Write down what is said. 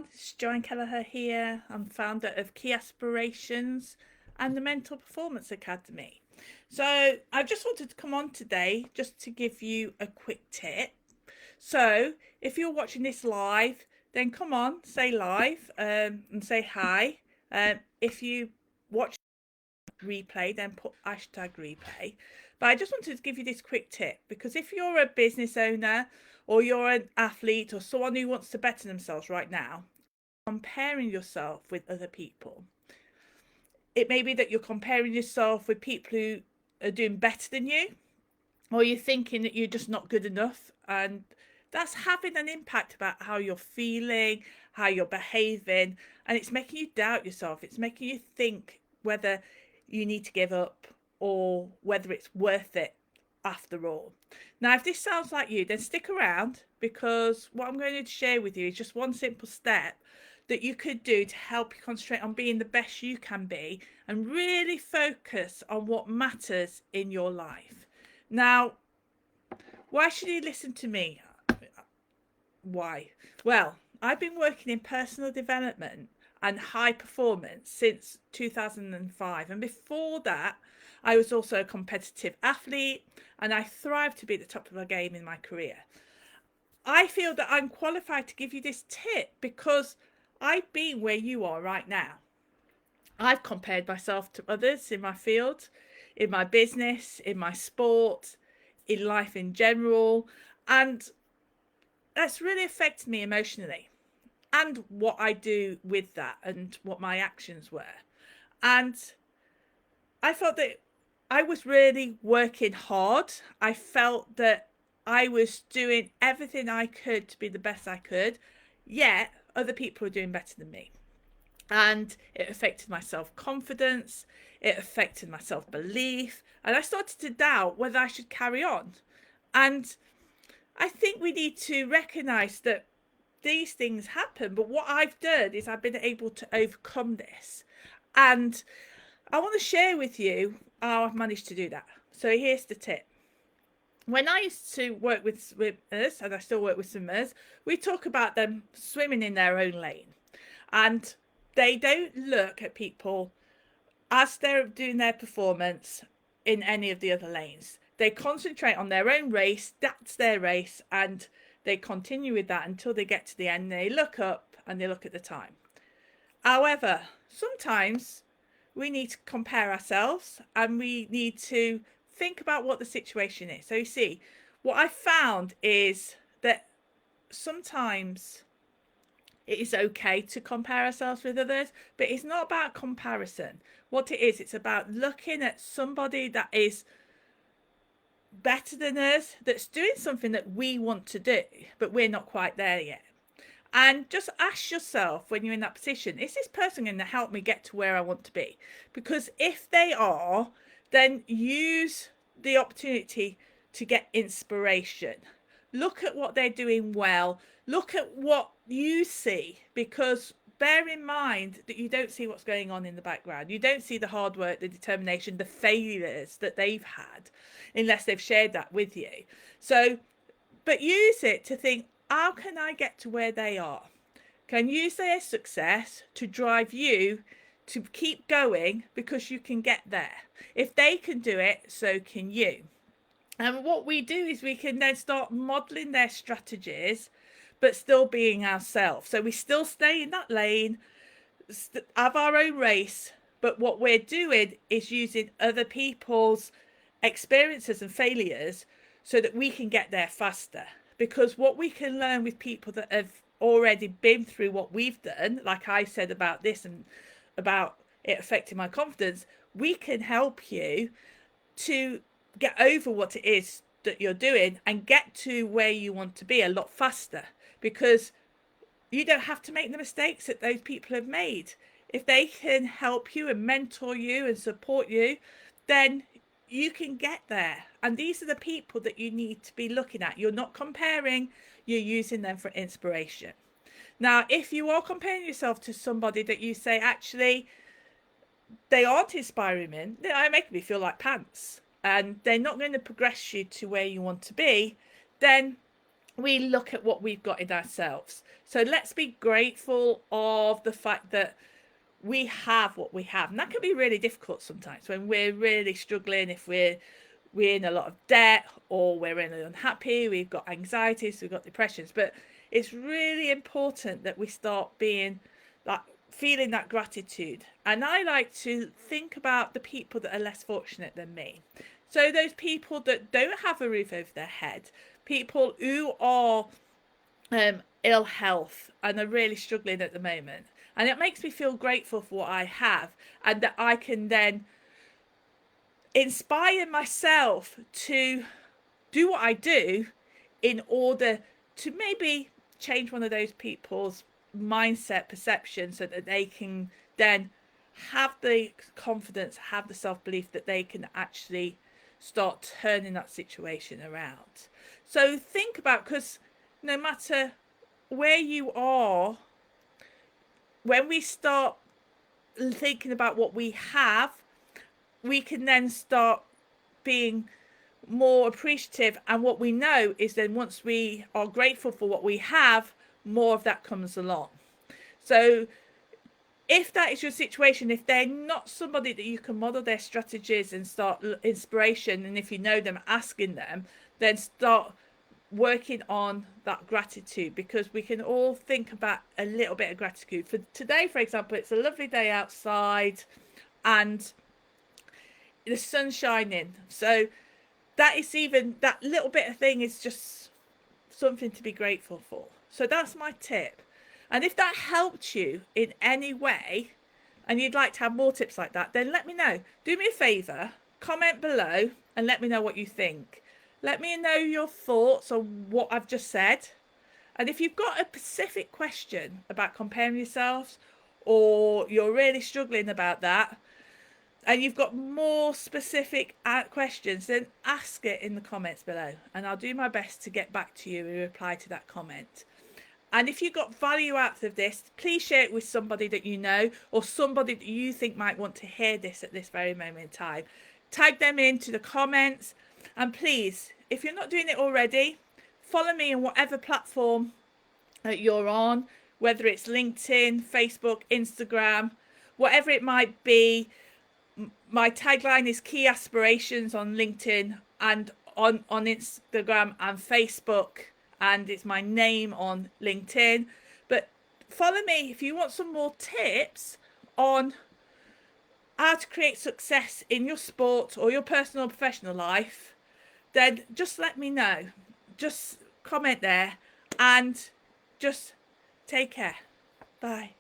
It's Joanne Kelleher here. I'm founder of Key Aspirations and the Mental Performance Academy. So I just wanted to come on today just to give you a quick tip. So if you're watching this live, then come on, say live and say hi. If you watch replay, then put hashtag replay. But I just wanted to give you this quick tip because if you're a business owner or you're an athlete or someone who wants to better themselves right now, comparing yourself with other people. It may be that you're comparing yourself with people who are doing better than you, or you're thinking that you're just not good enough, and that's having an impact about how you're feeling, how you're behaving, and it's making you doubt yourself. It's making you think whether you need to give up or whether it's worth it after all. Now, if this sounds like you, then stick around because what I'm going to share with you is just one simple step that you could do to help you concentrate on being the best you can be and really focus on what matters in your life. Now, why should you listen to me? Why? Well, I've been working in personal development and high performance since 2005. And before that, I was also a competitive athlete and I thrived to be at the top of my game in my career. I feel that I'm qualified to give you this tip because I've been where you are right now. I've compared myself to others in my field, in my business, in my sport, in life in general, and that's really affected me emotionally and what I do with that and what my actions were. And I felt that I was really working hard. I felt that I was doing everything I could to be the best I could, yet other people were doing better than me. And it affected my self-confidence, it affected my self-belief, and I started to doubt whether I should carry on. And I think we need to recognize that these things happen, but what I've done is I've been able to overcome this. And I want to share with you how I've managed to do that. So here's the tip. When I used to work with swimmers, and I still work with swimmers, we talk about them swimming in their own lane. And they don't look at people as they're doing their performance in any of the other lanes. They concentrate on their own race, that's their race, and they continue with that until they get to the end. They look up and they look at the time. However, sometimes we need to compare ourselves and we need to think about what the situation is. So you see, what I found is that sometimes it is okay to compare ourselves with others, but it's not about comparison. What it is, it's about looking at somebody that is better than us, that's doing something that we want to do, but we're not quite there yet. And just ask yourself when you're in that position, is this person going to help me get to where I want to be? Because if they are, then use the opportunity to get inspiration. Look at what they're doing well. Look at what you see, because bear in mind that you don't see what's going on in the background. You don't see the hard work, the determination, the failures that they've had, unless they've shared that with you. So, but use it to think, how can I get to where they are? Can use their success to drive you to keep going because you can get there. If they can do it, so can you. And what we do is we can then start modeling their strategies, but still being ourselves. So we still stay in that lane, have our own race, but what we're doing is using other people's experiences and failures so that we can get there faster. Because what we can learn with people that have already been through what we've done, like I said about this and about it affecting my confidence, we can help you to get over what it is that you're doing and get to where you want to be a lot faster, because you don't have to make the mistakes that those people have made. If they can help you and mentor you and support you, then you can get there. And these are the people that you need to be looking at. You're not comparing, you're using them for inspiration. Now, if you are comparing yourself to somebody that you say, actually, they aren't inspiring me, they make me feel like pants, and they're not going to progress you to where you want to be, then we look at what we've got in ourselves. So let's be grateful of the fact that we have what we have. And that can be really difficult sometimes when we're really struggling, if we're in a lot of debt, or we're really unhappy, we've got anxieties, we've got depressions. But it's really important that we start being like feeling that gratitude. And I like to think about the people that are less fortunate than me. So those people that don't have a roof over their head, people who are ill health and are really struggling at the moment. And it makes me feel grateful for what I have, and that I can then inspire myself to do what I do in order to maybe change one of those people's mindset perception, so that they can then have the confidence, have the self-belief that they can actually start turning that situation around. So think about, because no matter where you are, when we start thinking about what we have, we can then start being more appreciative. And what we know is then once we are grateful for what we have, more of that comes along. So if that is your situation, if they're not somebody that you can model their strategies and start inspiration, and if you know them, asking them, then start working on that gratitude, because we can all think about a little bit of gratitude. For today, for example, it's a lovely day outside and the sun's shining. So that is, even that little bit of thing is just something to be grateful for. So that's my tip. And if that helped you in any way and you'd like to have more tips like that, then let me know. Do me a favour, comment below and let me know what you think. Let me know your thoughts on what I've just said. And if you've got a specific question about comparing yourselves, or you're really struggling about that, and you've got more specific questions, then ask it in the comments below, and I'll do my best to get back to you and reply to that comment. And if you got value out of this, please share it with somebody that you know, or somebody that you think might want to hear this at this very moment in time. Tag them into the comments. And please, if you're not doing it already, follow me on whatever platform that you're on, whether it's LinkedIn, Facebook, Instagram, whatever it might be. My tagline is Key Aspirations on LinkedIn and on Instagram and Facebook, and it's my name on LinkedIn. But follow me if you want some more tips on how to create success in your sport or your personal or professional life. Then just let me know. Just comment there and just take care. Bye.